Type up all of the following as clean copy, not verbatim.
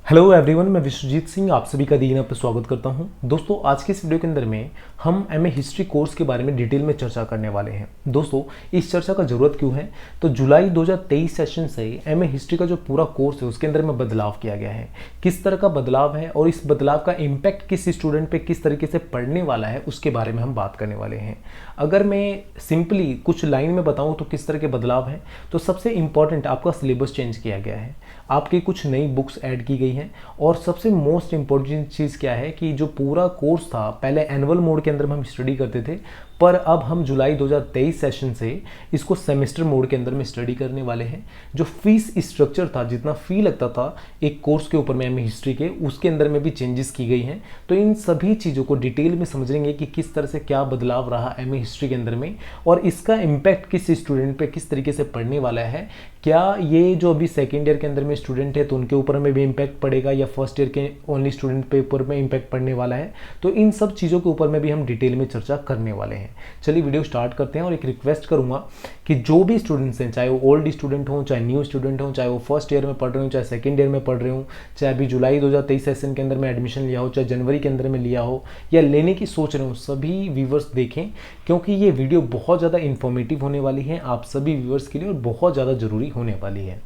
Hello everyone, मैं विश्वजीत सिंह आप सभी का दीन पर स्वागत करता हूं। दोस्तों, आज के इस वीडियो के अंदर में हम एमए हिस्ट्री कोर्स के बारे में डिटेल में चर्चा करने वाले हैं। दोस्तों, इस चर्चा का ज़रूरत क्यों है? तो जुलाई 2023 सेशन से एमए हिस्ट्री का जो पूरा कोर्स है उसके अंदर में बदलाव किया गया है। किस तरह का बदलाव है और इस बदलाव का इम्पैक्ट किस स्टूडेंट पे किस तरीके से पड़ने वाला है उसके बारे में हम बात करने वाले हैं। अगर मैं सिंपली कुछ लाइन में बताऊँ तो किस तरह के बदलाव हैं, तो सबसे इम्पॉर्टेंट आपका सिलेबस चेंज किया गया है, आपकी कुछ नई बुक्स ऐड की गई हैं और सबसे मोस्ट इम्पोर्टेंट चीज़ क्या है कि जो पूरा कोर्स था पहले एनुअल मोड के अंदर में हम स्टडी करते थे, पर अब हम जुलाई 2023 सेशन से इसको सेमेस्टर मोड के अंदर में स्टडी करने वाले हैं। जो फीस स्ट्रक्चर था, जितना फ़ी लगता था एक कोर्स के ऊपर में एमए हिस्ट्री के, उसके अंदर में भी चेंजेस की गई हैं। तो इन सभी चीज़ों को डिटेल में समझेंगे कि किस तरह से क्या बदलाव रहा एमए हिस्ट्री के अंदर में और इसका इम्पैक्ट किस स्टूडेंट पे किस तरीके से पड़ने वाला है। क्या ये जो अभी सेकेंड ईयर के अंदर में स्टूडेंट है तो उनके ऊपर में भी इम्पैक्ट पड़ेगा या फर्स्ट ईयर के ओनली स्टूडेंट पे ऊपर में इम्पैक्ट पड़ने वाला है? तो इन सब चीज़ों के ऊपर में भी हम डिटेल में चर्चा करने वाले हैं। चलिए वीडियो स्टार्ट करते हैं और एक रिक्वेस्ट करूंगा कि जो भी स्टूडेंट्स हैं, चाहे वो ओल्ड स्टूडेंट हों, चाहे न्यू स्टूडेंट हों, चाहे वो फर्स्ट ईयर में पढ़ रहे हो, चाहे सेकंड ईयर में पढ़ रहे हो, चाहे अभी जुलाई 2023 सेशन के अंदर में एडमिशन लिया हो, चाहे जनवरी के अंदर में लिया हो या लेने की सोच रहे हो, सभी व्यूवर्स देखें क्योंकि ये वीडियो बहुत ज़्यादा इन्फॉर्मेटिव होने वाली है आप सभी व्यूवर्स के लिए और बहुत ज़्यादा ज़रूरी होने वाली है।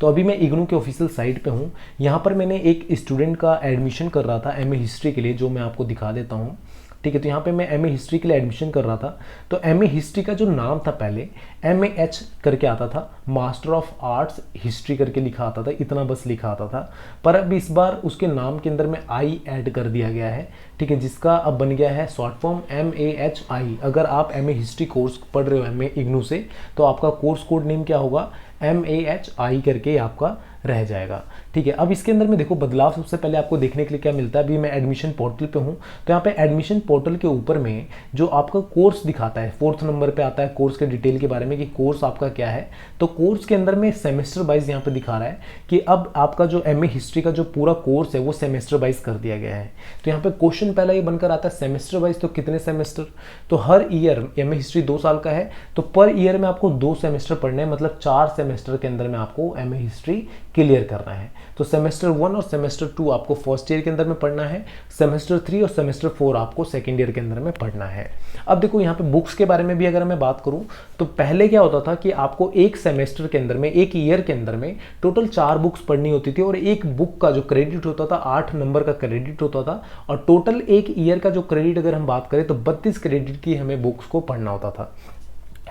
तो अभी मैं इग्नू के ऑफिशियल साइट पे हूँ। यहाँ पर मैंने एक स्टूडेंट का एडमिशन कर रहा था एमए हिस्ट्री के लिए, जो मैं आपको दिखा देता हूँ। ठीक है, तो यहाँ पे मैं एमए हिस्ट्री के लिए एडमिशन कर रहा था। तो एमए हिस्ट्री का जो नाम था पहले MAH करके आता था, मास्टर ऑफ आर्ट्स हिस्ट्री करके लिखा आता था, इतना बस लिखा आता था। पर अब इस बार उसके नाम के अंदर में आई ऐड कर दिया गया है। ठीक है, जिसका अब बन गया है शॉर्ट फॉर्म MAHI। अगर आप एमए हिस्ट्री कोर्स पढ़ रहे हो एमए इग्नू से, तो आपका कोर्स कोड नेम क्या होगा? MAHI करके आपका रह जाएगा। ठीक है, अब इसके अंदर में देखो बदलाव सबसे पहले आपको देखने के लिए क्या मिलता है। अभी मैं एडमिशन पोर्टल पे हूँ, तो यहाँ पे एडमिशन पोर्टल के ऊपर में जो आपका कोर्स दिखाता है 4th नंबर पे आता है कोर्स के डिटेल के बारे में कि कोर्स आपका क्या है। तो कोर्स के अंदर में सेमेस्टर वाइज यहाँ पे दिखा रहा है कि अब आपका जो एमए हिस्ट्री का जो पूरा कोर्स है वो सेमेस्टर वाइज कर दिया गया है। तो यहाँ पे क्वेश्चन पहला ये बनकर आता है सेमेस्टर वाइज, तो कितने सेमेस्टर? तो हर ईयर एमए हिस्ट्री 2 साल का है, तो पर ईयर में आपको 2 सेमेस्टर पढ़ने हैं, मतलब 4 सेमेस्टर के अंदर में आपको एमए हिस्ट्री क्लियर करना है। तो सेमेस्टर 1 और सेमेस्टर 2 आपको फर्स्ट ईयर के अंदर में पढ़ना है, सेमेस्टर 3 और सेमेस्टर 4 आपको सेकंड ईयर के अंदर में पढ़ना है। अब देखो यहाँ पे बुक्स के बारे में भी अगर मैं बात करूँ तो पहले क्या होता था कि आपको एक सेमेस्टर के अंदर में, एक ईयर के अंदर में टोटल 4 बुक्स पढ़नी होती थी और एक बुक का जो क्रेडिट होता था 8 नंबर का क्रेडिट होता था और टोटल एक ईयर का जो क्रेडिट अगर हम बात करें तो 32 क्रेडिट की हमें बुक्स को पढ़ना होता था।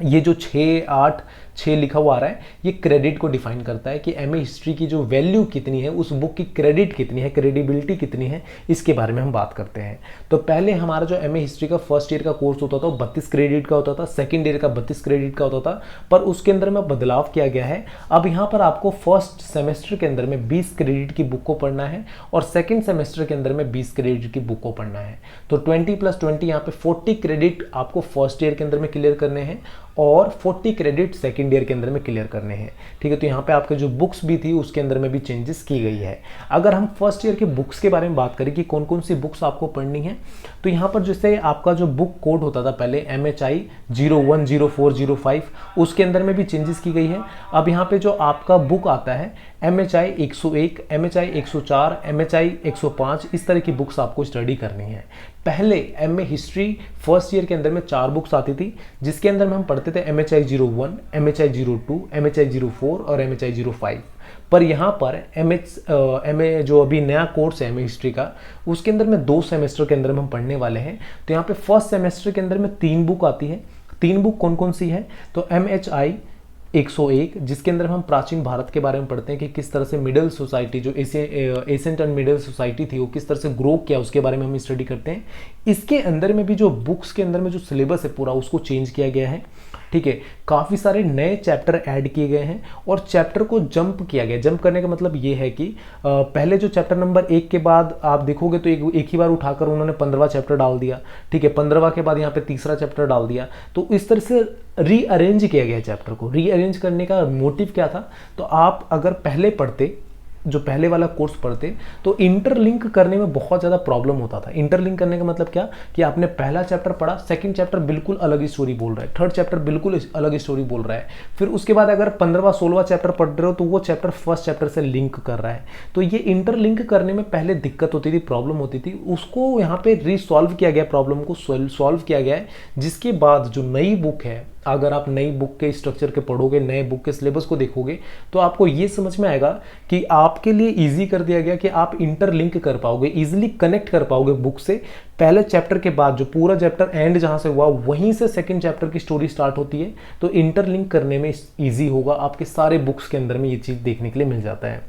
ये जो 6, 8, 6 लिखा हुआ आ रहा है, ये क्रेडिट को डिफाइन करता है कि एमए हिस्ट्री की जो वैल्यू कितनी है, उस बुक की क्रेडिट कितनी है, क्रेडिबिलिटी कितनी है, इसके बारे में हम बात करते हैं। तो पहले हमारा जो एमए हिस्ट्री का फर्स्ट ईयर का कोर्स होता था वो 32 क्रेडिट का होता था, सेकंड ईयर का 32 क्रेडिट का होता था, पर उसके अंदर में बदलाव किया गया है। अब यहाँ पर आपको फर्स्ट सेमेस्टर के अंदर में 20 क्रेडिट की बुक को पढ़ना है और सेकेंड सेमेस्टर के अंदर में 20 क्रेडिट की बुक को पढ़ना है। तो 20 + 20 यहाँ पे 40 क्रेडिट आपको फर्स्ट ईयर के अंदर में क्लियर करने हैं और 40 क्रेडिट सेकंड ईयर के अंदर में क्लियर करने हैं। ठीक है, तो यहाँ पे आपके जो बुक्स भी थी उसके अंदर में भी चेंजेस की गई है। अगर हम फर्स्ट ईयर के बुक्स के बारे में बात करें कि कौन कौन सी बुक्स आपको पढ़नी है, तो यहाँ पर जैसे आपका जो बुक कोड होता था पहले MHI 01, 04, 05, उसके अंदर में भी चेंजेस की गई है। अब यहाँ पे जो आपका बुक आता है MHI 101, MHI 104, MHI 105, इस तरह की बुक्स आपको स्टडी करनी है। पहले एमए हिस्ट्री फर्स्ट ईयर के अंदर में 4 बुक्स आती थी, जिसके अंदर में हम पढ़ते थे MHI 01, MHI 02, MHI 04 और MHI 05। पर यहाँ पर MA जो अभी नया कोर्स है एमए हिस्ट्री का, उसके अंदर में 2 सेमेस्टर के अंदर में हम पढ़ने वाले हैं। तो यहाँ पे फर्स्ट सेमेस्टर के अंदर में 3 बुक आती है। 3 बुक कौन कौन सी है? तो MHI 101, जिसके अंदर हम प्राचीन भारत के बारे में पढ़ते हैं कि किस तरह से मिडिल सोसाइटी, जो एशियंट एंड मिडिल सोसाइटी थी, वो किस तरह से ग्रो किया, उसके बारे में हम स्टडी करते हैं। इसके अंदर में भी जो बुक्स के अंदर में जो सिलेबस है पूरा, उसको चेंज किया गया है। ठीक है, काफ़ी सारे नए चैप्टर ऐड किए गए हैं और चैप्टर को जंप किया गया। जंप करने का मतलब ये है कि पहले जो चैप्टर नंबर 1 के बाद आप देखोगे तो एक ही बार उठाकर उन्होंने 15वां चैप्टर डाल दिया। ठीक है, 15वां के बाद यहाँ पे तीसरा चैप्टर डाल दिया। तो इस तरह से रीअरेंज किया गया चैप्टर को। रीअरेंज करने का मोटिव क्या था? तो आप अगर पहले पढ़ते जो पहले वाला कोर्स पढ़ते तो इंटरलिंक करने में बहुत ज़्यादा प्रॉब्लम होता था। इंटरलिंक करने का मतलब क्या कि आपने पहला चैप्टर पढ़ा, सेकंड चैप्टर बिल्कुल अलग स्टोरी बोल रहा है, थर्ड चैप्टर बिल्कुल अलग स्टोरी बोल रहा है, फिर उसके बाद अगर 15वां 16वां चैप्टर पढ़ रहे हो तो वो चैप्टर फर्स्ट चैप्टर से लिंक कर रहा है। तो ये इंटरलिंक करने में पहले दिक्कत होती थी, प्रॉब्लम होती थी, उसको यहाँ पे रिसॉल्व किया गया, प्रॉब्लम को सॉल्व किया गया है। जिसके बाद जो नई बुक है, अगर आप नई बुक के स्ट्रक्चर के पढ़ोगे, नए बुक के सिलेबस को देखोगे तो आपको ये समझ में आएगा कि आपके लिए इजी कर दिया गया कि आप इंटरलिंक कर पाओगे, इजीली कनेक्ट कर पाओगे बुक से। पहले चैप्टर के बाद जो पूरा चैप्टर एंड जहां से हुआ वहीं से सेकंड चैप्टर की स्टोरी स्टार्ट होती है, तो इंटरलिंक करने में इजी होगा। आपके सारे बुक्स के अंदर में ये चीज देखने के लिए मिल जाता है।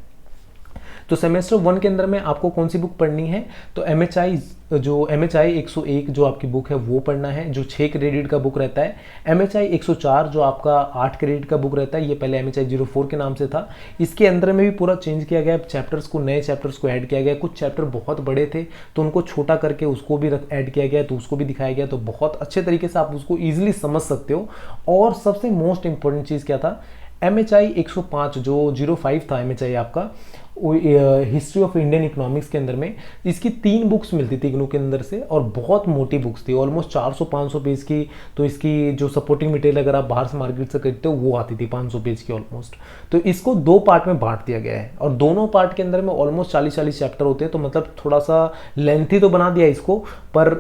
तो सेमेस्टर 1 के अंदर में आपको कौन सी बुक पढ़नी है, तो MHI जो MHI 101 जो आपकी बुक है वो पढ़ना है, जो 6 क्रेडिट का बुक रहता है। MHI 104 जो आपका 8 क्रेडिट का बुक रहता है, ये पहले MHI 04 के नाम से था। इसके अंदर में भी पूरा चेंज किया गया, चैप्टर्स को, नए चैप्टर्स को ऐड किया गया। कुछ चैप्टर बहुत बड़े थे तो उनको छोटा करके उसको भी ऐड किया गया, तो उसको भी दिखाया गया, तो बहुत अच्छे तरीके से आप उसको ईजिली समझ सकते हो। और सबसे मोस्ट इंपॉर्टेंट चीज़ क्या था, MHI 105 जो 05 था MHI आपका, हिस्ट्री ऑफ इंडियन इकोनॉमिक्स के अंदर में इसकी 3 बुक्स मिलती थी इग्नू के अंदर से, और बहुत मोटी बुक्स थी, ऑलमोस्ट 400-500 पेज की। तो इसकी जो सपोर्टिंग मटेरियल अगर आप बाहर से मार्केट से खरीदते हो वो आती थी 500 पेज की ऑलमोस्ट। तो इसको 2 पार्ट में बांट दिया गया है, और दोनों पार्ट के अंदर में ऑलमोस्ट 40-40 चैप्टर होते हैं, तो मतलब थोड़ा सा लेंथी तो बना दिया इसको, पर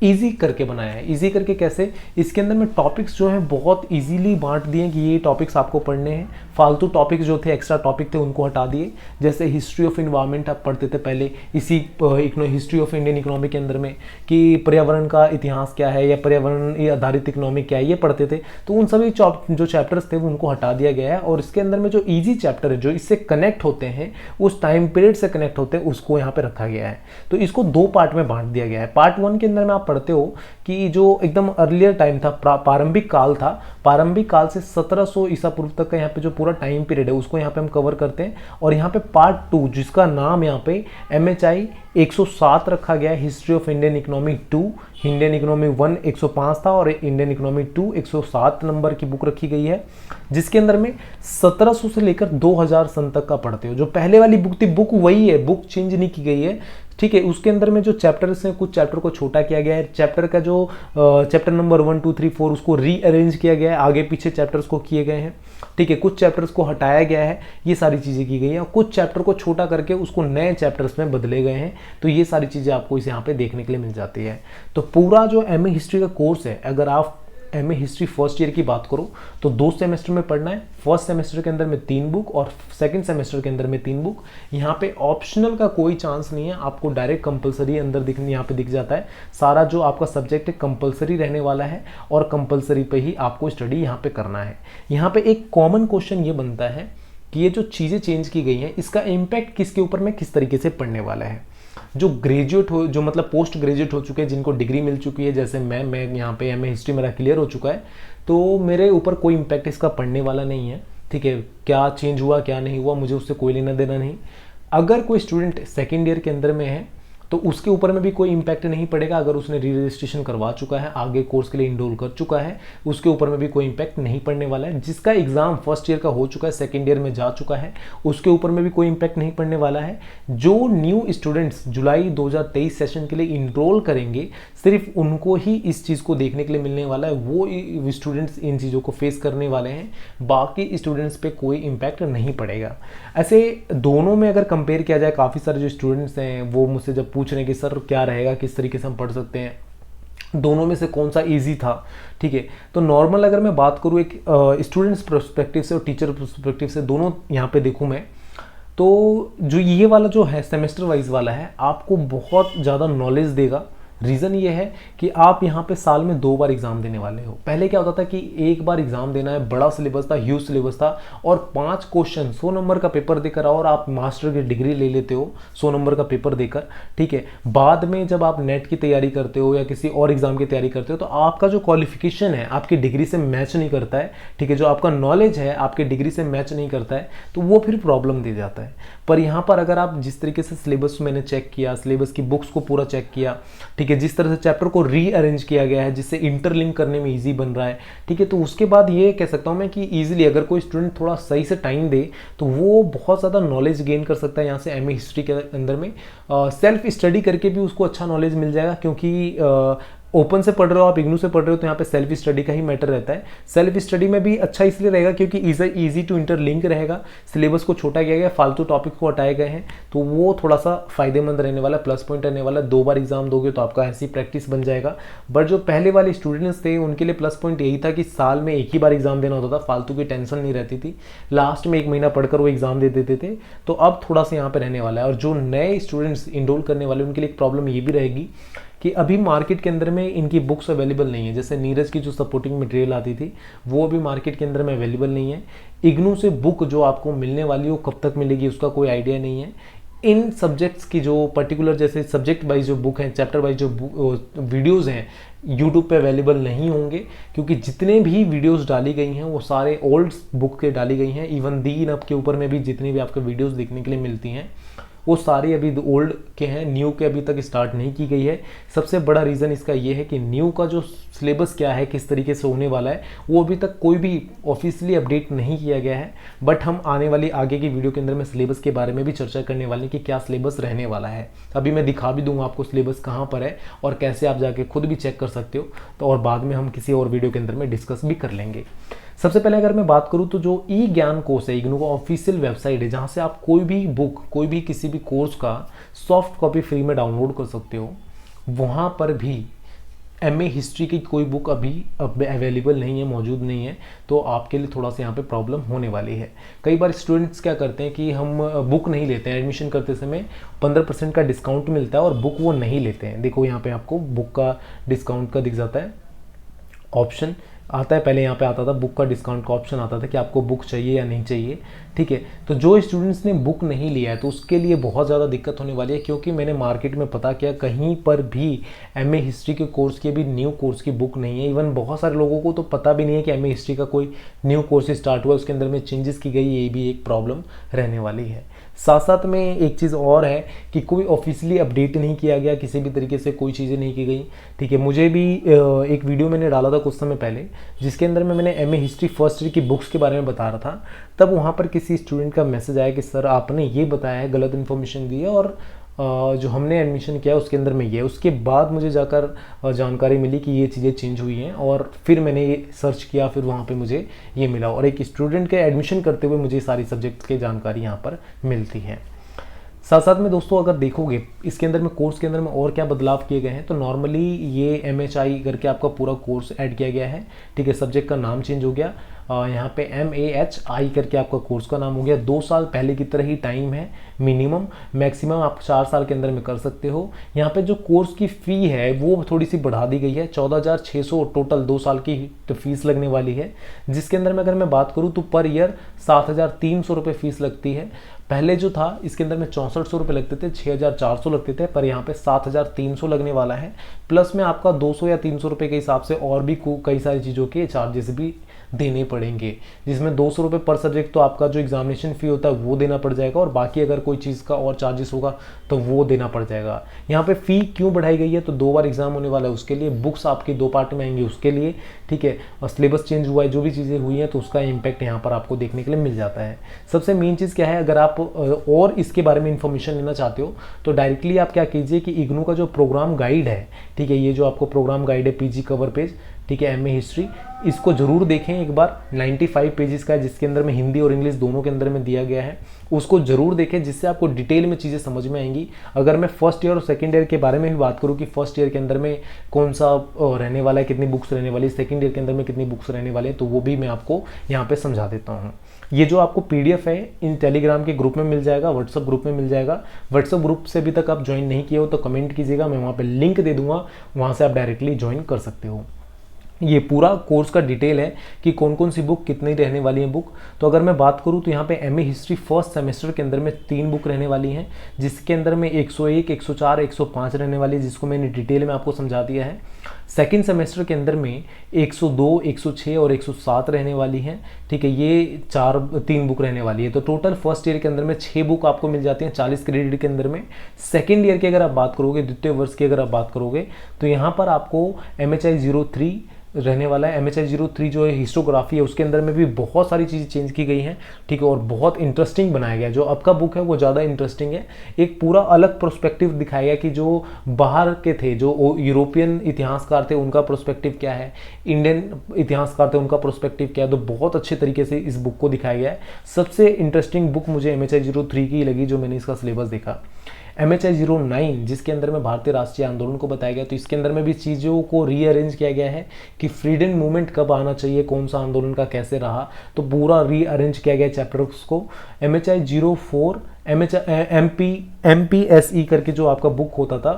इजी करके बनाया है। इजी करके कैसे, इसके अंदर में टॉपिक्स जो हैं बहुत इजीली बांट दिए कि ये टॉपिक्स आपको पढ़ने हैं। फालतू टॉपिक्स जो थे, एक्स्ट्रा टॉपिक थे, उनको हटा दिए। जैसे हिस्ट्री ऑफ इन्वायरमेंट आप पढ़ते थे पहले इसी हिस्ट्री ऑफ इंडियन इकोनॉमी के अंदर में, कि पर्यावरण का इतिहास क्या है या पर्यावरण आधारित इकोनॉमी क्या है, ये पढ़ते थे। तो उन सभी जो चैप्टर्स थे उनको हटा दिया गया है, और इसके अंदर में जो ईजी चैप्टर है, जो इससे कनेक्ट होते हैं, उस टाइम पीरियड से कनेक्ट होते हैं, उसको यहाँ पे रखा गया है। तो इसको 2 पार्ट में बांट दिया गया है। पार्ट 1 के अंदर में आप पढ़ते हो कि जो एकदम अर्लियर टाइम था, प्रारंभिक काल था, प्रारंभिक काल से 1700 ईसा पूर्व तक का यहाँ पे जो पूरा टाइम पीरियड है उसको यहाँ पे हम कवर करते हैं। और यहाँ पे पार्ट 2 जिसका नाम यहाँ पे MHI 107 रखा गया है, history of Indian economy 2। Indian economy 1 105 था और इंडियन इकोनॉमी 2 107 नंबर की बुक रखी गई है, जिसके अंदर में 1700 से लेकर 2000 सन तक का पढ़ते हो। जो पहले वाली बुक थी, बुक वही है, बुक चेंज नहीं की गई है, ठीक है। उसके अंदर में जो चैप्टर्स हैं, कुछ चैप्टर को छोटा किया गया है, चैप्टर का जो चैप्टर नंबर 1 2 3 4 उसको रीअरेंज किया गया है, आगे पीछे चैप्टर्स को किए गए हैं, ठीक है। कुछ चैप्टर्स को हटाया गया है, ये सारी चीज़ें की गई हैं, और कुछ चैप्टर को छोटा करके उसको नए चैप्टर्स में बदले गए हैं। तो ये सारी चीज़ें आपको इस यहाँ पे देखने के लिए मिल जाती है। तो पूरा जो MA हिस्ट्री का कोर्स है, अगर आप MA हिस्ट्री फर्स्ट ईयर की बात करो तो 2 सेमेस्टर में पढ़ना है। फर्स्ट सेमेस्टर के अंदर में 3 बुक और सेकंड सेमेस्टर के अंदर में 3 बुक। यहाँ पे ऑप्शनल का कोई चांस नहीं है, आपको डायरेक्ट कंपलसरी अंदर यहाँ पे दिख जाता है। सारा जो आपका सब्जेक्ट है कंपलसरी रहने वाला है, और कंपलसरी पे ही आपको स्टडी यहाँ पे करना है। यहाँ पे एक कॉमन क्वेश्चन ये बनता है कि ये जो चीज़ें चेंज की गई हैं, इसका इम्पैक्ट किसके ऊपर में किस तरीके से पढ़ने वाला है। जो ग्रेजुएट हो, जो मतलब पोस्ट ग्रेजुएट हो चुके हैं, जिनको डिग्री मिल चुकी है, जैसे मैं यहाँ पे MA हिस्ट्री मेरा क्लियर हो चुका है, तो मेरे ऊपर कोई इम्पैक्ट इसका पड़ने वाला नहीं है, ठीक है। क्या चेंज हुआ क्या नहीं हुआ मुझे उससे कोई लेना देना नहीं। अगर कोई स्टूडेंट सेकेंड ईयर के अंदर में है तो उसके ऊपर में भी कोई इम्पैक्ट नहीं पड़ेगा। अगर उसने री रजिस्ट्रेशन करवा चुका है, आगे कोर्स के लिए इनरोल कर चुका है, उसके ऊपर में भी कोई इम्पैक्ट नहीं पड़ने वाला है। जिसका एग्जाम फर्स्ट ईयर का हो चुका है, सेकेंड ईयर में जा चुका है, उसके ऊपर में भी कोई इम्पैक्ट नहीं पड़ने वाला है। जो न्यू स्टूडेंट्स जुलाई 2023 सेशन के लिए इनरोल करेंगे, सिर्फ उनको ही इस चीज़ को देखने के लिए मिलने वाला है, वो स्टूडेंट्स इन चीज़ों को फेस करने वाले हैं, बाकी स्टूडेंट्स पे कोई इम्पैक्ट नहीं पड़ेगा। ऐसे दोनों में अगर कंपेयर किया जाए, काफ़ी सारे जो स्टूडेंट्स हैं वो मुझसे जब पूछ रहे हैं कि सर क्या रहेगा, किस तरीके से हम पढ़ सकते हैं, दोनों में से कौन सा इजी था, ठीक है। तो नॉर्मल अगर मैं बात करूँ एक स्टूडेंट्स पर्सपेक्टिव से और टीचर पर्सपेक्टिव से, दोनों यहाँ पे देखूँ मैं, तो जो ये वाला जो है सेमेस्टर वाइज वाला है, आपको बहुत ज़्यादा नॉलेज देगा। रीज़न ये है कि आप यहाँ पे साल में 2 बार एग्जाम देने वाले हो। पहले क्या होता था कि एक बार एग्जाम देना है, बड़ा सिलेबस था, ह्यूज सिलेबस था, और 5 क्वेश्चन 100 नंबर का पेपर देकर आओ और आप मास्टर की डिग्री ले लेते हो 100 नंबर का पेपर देकर, ठीक है। बाद में जब आप नेट की तैयारी करते हो या किसी और एग्जाम की तैयारी करते हो, तो आपका जो क्वालिफिकेशन है आपकी डिग्री से मैच नहीं करता है, ठीक है। जो आपका नॉलेज है आपकी डिग्री से मैच नहीं करता है, तो वो फिर प्रॉब्लम दे जाता है। पर यहाँ पर अगर आप जिस तरीके से सिलेबस मैंने चेक किया, सिलेबस की बुक्स को पूरा चेक किया, ठीक, ठीक है, जिस तरह से चैप्टर को रीअरेंज किया गया है जिससे इंटरलिंक करने में ईजी बन रहा है, ठीक है। तो उसके बाद ये कह सकता हूँ मैं कि ईजिली अगर कोई स्टूडेंट थोड़ा सही से टाइम दे तो वो बहुत ज़्यादा नॉलेज गेन कर सकता है यहाँ से एमए हिस्ट्री के अंदर में। सेल्फ स्टडी करके भी उसको अच्छा नॉलेज मिल जाएगा, क्योंकि ओपन से पढ़ रहे हो आप, इग्नू से पढ़ रहे हो, तो यहाँ पे सेल्फ स्टडी का ही मैटर रहता है। सेल्फ स्टडी में भी अच्छा इसलिए रहेगा क्योंकि इजी टू इंटरलिंक रहेगा, सिलेबस को छोटा किया गया, फालतू टॉपिक को हटाए गए हैं, तो वो थोड़ा सा फायदेमंद रहने वाला, प्लस पॉइंट रहने वाला। 2 बार एग्जाम दोगे तो आपका ऐसी प्रैक्टिस बन जाएगा। बट जो पहले वाले स्टूडेंट्स थे उनके लिए प्लस पॉइंट यही था कि साल में एक ही बार एग्जाम देना होता था, फालतू की टेंशन नहीं रहती थी, लास्ट में 1 महीना पढ़कर वो एग्जाम दे देते थे। तो अब थोड़ा सा यहाँ पे रहने वाला है। और जो नए स्टूडेंट्स इनरोल करने वाले उनके लिए एक प्रॉब्लम ये भी रहेगी कि अभी मार्केट के अंदर में इनकी बुक्स अवेलेबल नहीं है। जैसे नीरज की जो सपोर्टिंग मटेरियल आती थी वो अभी मार्केट के अंदर में अवेलेबल नहीं है। इग्नू से बुक जो आपको मिलने वाली है वो कब तक मिलेगी उसका कोई आइडिया नहीं है। इन सब्जेक्ट्स की जो पर्टिकुलर जैसे सब्जेक्ट वाइज जो बुक हैं, चैप्टर वाइज जो वीडियोज़ हैं यूट्यूब पे अवेलेबल नहीं होंगे, क्योंकि जितने भी वीडियोस डाली गई हैं वो सारे ओल्ड बुक के डाली गई हैं। इवन दीन अब के ऊपर में भी जितनी भी आपको वीडियोस देखने के लिए मिलती हैं वो सारी अभी ओल्ड के हैं, न्यू के अभी तक स्टार्ट नहीं की गई है। सबसे बड़ा रीज़न इसका ये है कि न्यू का जो सिलेबस क्या है, किस तरीके से होने वाला है, वो अभी तक कोई भी ऑफिशियली अपडेट नहीं किया गया है। बट हम आने वाली आगे की वीडियो के अंदर में सिलेबस के बारे में भी चर्चा करने वाले हैं कि क्या सिलेबस रहने वाला है। अभी मैं दिखा भी दूंगा आपको सिलेबस कहाँ पर है और कैसे आप जाके खुद भी चेक कर सकते हो, तो और बाद में हम किसी और वीडियो के अंदर में डिस्कस भी कर लेंगे। सबसे पहले अगर मैं बात करूं तो जो ई ज्ञान कोर्स है, इग्नू का ऑफिशियल वेबसाइट है जहां से आप कोई भी बुक, कोई भी किसी भी कोर्स का सॉफ्ट कॉपी फ्री में डाउनलोड कर सकते हो, वहां पर भी एमए हिस्ट्री की कोई बुक अभी अवेलेबल नहीं है, मौजूद नहीं है। तो आपके लिए थोड़ा सा यहाँ पे प्रॉब्लम होने वाली है। कई बार स्टूडेंट्स क्या करते हैं कि हम बुक नहीं लेते हैं, एडमिशन करते समय 15% का डिस्काउंट मिलता है और बुक वो नहीं लेते हैं। देखो यहाँ पे आपको बुक का डिस्काउंट का दिख जाता है, ऑप्शन आता है। पहले यहाँ पे आता था बुक का डिस्काउंट का ऑप्शन आता था कि आपको बुक चाहिए या नहीं चाहिए, ठीक है। तो जो स्टूडेंट्स ने बुक नहीं लिया है तो उसके लिए बहुत ज़्यादा दिक्कत होने वाली है, क्योंकि मैंने मार्केट में पता किया कहीं पर भी एमए हिस्ट्री के कोर्स की, अभी न्यू कोर्स की बुक नहीं है। इवन बहुत सारे लोगों को तो पता भी नहीं है कि एमए हिस्ट्री का कोई न्यू कोर्स स्टार्ट हुआ, उसके अंदर में चेंजेस की गई, ये भी एक प्रॉब्लम रहने वाली है। साथ साथ में एक चीज़ और है कि कोई ऑफिशियली अपडेट नहीं किया गया, किसी भी तरीके से कोई चीज़ें नहीं की गई, ठीक है। मुझे भी एक वीडियो मैंने डाला था कुछ समय पहले जिसके अंदर में मैंने एमए हिस्ट्री फर्स्ट ईयर की बुक्स के बारे में बता रहा था। तब वहाँ पर किसी स्टूडेंट का मैसेज आया कि सर आपने ये बताया है, गलत इन्फॉर्मेशन दी है और जो हमने एडमिशन किया उसके अंदर में ये। उसके बाद मुझे जाकर जानकारी मिली कि ये चीज़ें चेंज हुई हैं और फिर मैंने ये सर्च किया, फिर वहाँ पे मुझे ये मिला और एक स्टूडेंट के एडमिशन करते हुए मुझे सारी सब्जेक्ट की जानकारी यहाँ पर मिलती है। साथ साथ में दोस्तों अगर देखोगे इसके अंदर में कोर्स के अंदर में और क्या बदलाव किए गए हैं, तो नॉर्मली ये MHI करके आपका पूरा कोर्स ऐड किया गया है, ठीक है। सब्जेक्ट का नाम चेंज हो गया, यहाँ पे MAHI करके आपका कोर्स का नाम हो गया। 2 साल पहले की तरह ही टाइम है, मिनिमम, मैक्सिमम आप 4 साल के अंदर में कर सकते हो। यहाँ पे जो कोर्स की फ़ी है वो थोड़ी सी बढ़ा दी गई है, 14,600 टोटल 2 साल की फीस लगने वाली है, जिसके अंदर में अगर मैं बात करूँ तो पर ईयर 7,300 रुपये फीस लगती है। पहले जो था इसके अंदर में 6400 रुपये लगते थे, 6,400 लगते थे, पर यहाँ पे 7,300 लगने वाला है। प्लस में आपका 200 या 300 रुपये के हिसाब से और भी कई सारी चीज़ों के चार्जेस भी देने पड़ेंगे, जिसमें 200 रुपये पर सब्जेक्ट तो आपका जो एग्जामिनेशन फ़ी होता है वो देना पड़ जाएगा और बाकी अगर कोई चीज़ का और चार्जेस होगा तो वो देना पड़ जाएगा। यहाँ पे फ़ी क्यों बढ़ाई गई है, तो 2 बार एग्जाम होने वाला है उसके लिए, बुक्स आपकी 2 पार्ट में आएंगी उसके लिए, ठीक है। और सिलेबस चेंज हुआ है, जो भी चीज़ें हुई हैं तो उसका इम्पैक्ट यहाँ पर आपको देखने के लिए मिल जाता है। सबसे मेन चीज़ क्या है, अगर आप और इसके बारे में इन्फॉर्मेशन लेना चाहते हो तो डायरेक्टली आप क्या कीजिए कि इग्नू का जो प्रोग्राम गाइड है, ठीक है, ये जो आपको प्रोग्राम गाइड है PG कवर पेज, ठीक है, एमए हिस्ट्री, इसको जरूर देखें एक बार। 95 पेजेस का है जिसके अंदर में हिंदी और इंग्लिश दोनों के अंदर में दिया गया है, उसको जरूर देखें जिससे आपको डिटेल में चीज़ें समझ में आएंगी। अगर मैं फर्स्ट ईयर और सेकंड ईयर के बारे में भी बात करूं कि फर्स्ट ईयर के अंदर में कौन सा रहने वाला है, कितनी बुक्स रहने वाली है, सेकंड ईयर के अंदर में कितनी बुक्स रहने वाली है, तो वो भी मैं आपको यहाँ पे समझा देता हूँ। ये जो आपको PDF है इन टेलीग्राम के ग्रुप में मिल जाएगा, व्हाट्सअप ग्रुप में मिल जाएगा। व्हाट्सअप ग्रुप से अभी तक आप ज्वाइन नहीं किए हो तो कमेंट कीजिएगा, मैं वहाँ पे लिंक दे दूंगा, वहाँ से आप डायरेक्टली ज्वाइन कर सकते हो। ये पूरा कोर्स का डिटेल है कि कौन कौन सी बुक कितनी रहने वाली है बुक। तो अगर मैं बात करूँ तो यहाँ पे एमए हिस्ट्री फर्स्ट सेमेस्टर के अंदर में 3 बुक रहने वाली हैं, जिसके अंदर में 101, 104, 105 रहने वाली है, जिसको मैंने डिटेल में आपको समझा दिया है। सेकेंड सेमेस्टर के अंदर में 102, 106 और 107 रहने वाली हैं। ठीक है, ये 3 बुक रहने वाली है। तो टोटल फर्स्ट ईयर के अंदर में 6 बुक आपको मिल जाती हैं 40 क्रेडिट के अंदर में। सेकेंड ईयर की अगर आप बात करोगे, द्वितीय वर्ष की अगर आप बात करोगे, तो यहाँ पर आपको MHI 03 रहने वाला है। MHI 03 जो है हिस्टोग्राफी है, उसके अंदर में भी बहुत सारी चीज़ें चेंज की गई हैं। ठीक है, और बहुत इंटरेस्टिंग बनाया गया। जो अब का बुक है वो ज़्यादा इंटरेस्टिंग है। एक पूरा अलग प्रोस्पेक्टिव दिखाया गया कि जो बाहर के थे, जो यूरोपियन इतिहासकार थे, उनका प्रोस्पेक्टिव क्या है, इंडियन इतिहासकार थे उनका प्रोस्पेक्टिव क्या है। तो बहुत अच्छे तरीके से इस बुक को दिखाया गया है। सबसे इंटरेस्टिंग बुक मुझे MHI 03 की लगी, जो मैंने इसका सिलेबस देखा। MHI 09 जिसके अंदर में भारतीय राष्ट्रीय आंदोलन को बताया गया, तो इसके अंदर में भी चीज़ों को रीअरेंज किया गया है कि फ्रीडम मूवमेंट कब आना चाहिए, कौन सा आंदोलन का कैसे रहा, तो पूरा रीअरेंज किया गया चैप्टर्स को। MHI 04 MPSE करके जो आपका बुक होता था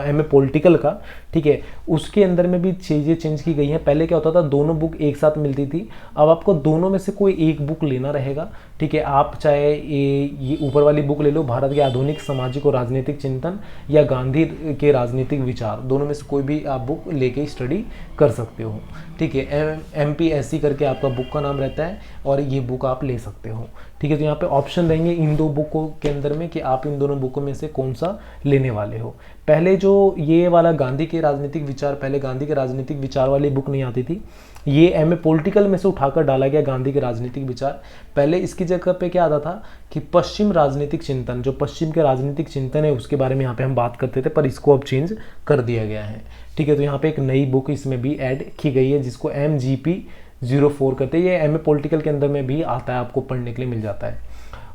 MA पॉलिटिकल का, ठीक है, उसके अंदर में भी चीज़ें चेंज की गई हैं। पहले क्या होता था, दोनों बुक एक साथ मिलती थी। अब आपको दोनों में से कोई एक बुक लेना रहेगा। ठीक है, आप चाहे ये ऊपर वाली बुक ले लो, भारत के आधुनिक सामाजिक और राजनीतिक चिंतन, या गांधी के राजनीतिक विचार, दोनों में से कोई भी आप बुक लेके स्टडी कर सकते हो। ठीक है, MPSE करके आपका बुक का नाम रहता है और ये बुक आप ले सकते हो। ठीक है, तो यहाँ पे ऑप्शन रहेंगे इन 2 बुकों के अंदर में कि आप इन दोनों बुकों में से कौन सा लेने वाले हो। पहले जो ये वाला गांधी के राजनीतिक विचार, पहले गांधी के राजनीतिक विचार वाली बुक नहीं आती थी, ये MA पॉलिटिकल में से उठाकर डाला गया गांधी के राजनीतिक विचार। पहले इसकी जगह पे क्या आता था कि पश्चिम राजनीतिक चिंतन, जो पश्चिम के राजनीतिक चिंतन है उसके बारे में यहाँ पे हम बात करते थे, पर इसको अब चेंज कर दिया गया है। ठीक है, तो यहाँ पे एक नई बुक इसमें भी ऐड की गई है जिसको MGP 04 करते हैं। ये MA पॉलिटिकल के अंदर में भी आता है, आपको पढ़ने के लिए मिल जाता है।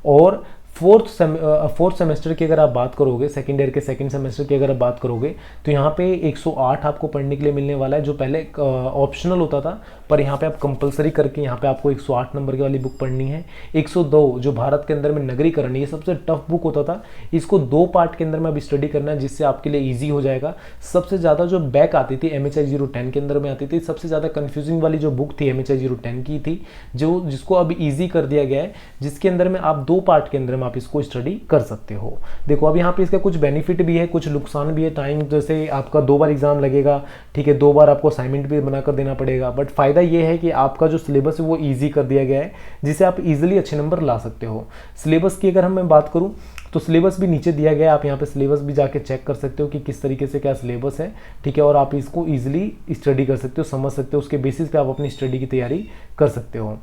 और फोर्थ सेमेस्टर की अगर आप बात करोगे, सेकेंड ईयर के सेकेंड सेमेस्टर की अगर आप बात करोगे, तो यहाँ पे 108 आपको पढ़ने के लिए मिलने वाला है, जो पहले ऑप्शनल होता था, पर यहाँ पे आप कंपलसरी करके यहाँ पे आपको 108 नंबर की वाली बुक पढ़नी है। 102 जो भारत के अंदर में नगरीकरण, ये सबसे टफ बुक होता था, इसको 2 पार्ट के अंदर में अब स्टडी करना है, जिससे आपके लिए ईजी हो जाएगा। सबसे ज़्यादा जो बैक आती थी MHI 010 के अंदर में आती थी, सबसे ज़्यादा कन्फ्यूजिंग वाली जो बुक थी MHI 010 की थी, जिसको अब ईजी कर दिया गया है, जिसके अंदर में आप 2 पार्ट के अंदर में आप इसको स्टडी कर सकते हो। देखो अब यहाँ पे इसका कुछ बेनिफिट भी है, कुछ नुकसान भी है। टाइम जैसे आपका 2 बार एग्जाम लगेगा, ठीक है, 2 बार आपको असाइनमेंट भी बनाकर देना पड़ेगा, बट फायदा ये है कि आपका जो सिलेबस है वो ईजी कर दिया गया है, जिससे आप इजीली अच्छे नंबर ला सकते हो। सिलेबस की अगर मैं बात करूँ तो सिलेबस भी नीचे दिया गया है, आप यहाँ पे सिलेबस भी जाके चेक कर सकते हो कि किस तरीके से क्या सिलेबस है। ठीक है, और आप इसको ईजिली स्टडी कर सकते हो, समझ सकते हो, उसके बेसिस पे आप अपनी स्टडी की तैयारी कर सकते हो।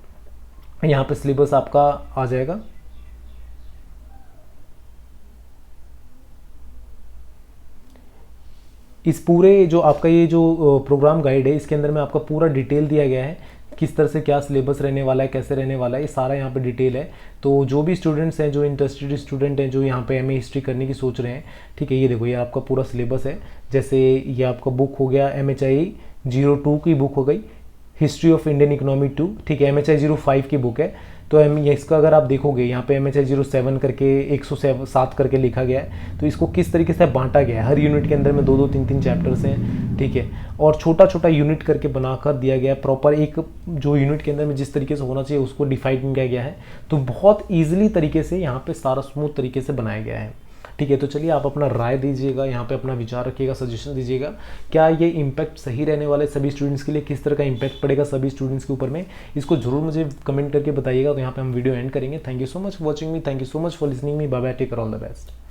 यहाँ पे सिलेबस आपका आ जाएगा। इस पूरे जो आपका ये जो प्रोग्राम गाइड है, इसके अंदर में आपका पूरा डिटेल दिया गया है, किस तरह से क्या सिलेबस रहने वाला है, कैसे रहने वाला है, ये सारा यहाँ पे डिटेल है। तो जो भी स्टूडेंट्स हैं, जो इंटरेस्टेड स्टूडेंट हैं, जो यहाँ पे MA हिस्ट्री करने की सोच रहे हैं, ठीक है, ये देखो ये आपका पूरा सिलेबस है। जैसे ये आपका बुक हो गया MHI 02 की बुक हो गई, हिस्ट्री ऑफ इंडियन इकोनॉमी 2, ठीक है। MHI 05 की बुक है, तो इसका अगर आप देखोगे यहाँ पे MHI 07 करके 107 करके लिखा गया है। तो इसको किस तरीके से बांटा गया है, हर यूनिट के अंदर में 2-2, 3-3 चैप्टर्स हैं, ठीक है, और छोटा छोटा यूनिट करके बनाकर दिया गया है। प्रॉपर एक जो यूनिट के अंदर में जिस तरीके से होना चाहिए उसको डिफाइन किया गया है। तो बहुत ईजिली तरीके से यहाँ पे सारा स्मूथ तरीके से बनाया गया है, ठीक है। तो चलिए आप अपना राय दीजिएगा, यहाँ पे अपना विचार रखिएगा, सजेशन दीजिएगा, क्या ये इम्पैक्ट सही रहने वाले सभी स्टूडेंट्स के लिए, किस तरह का इम्पैक्ट पड़ेगा सभी स्टूडेंट्स के ऊपर में, इसको जरूर मुझे कमेंट करके बताइएगा। तो यहाँ पे हम वीडियो एंड करेंगे। Thank you so much for watching me, thank you so much for listening me, bye bye, take care, all the best.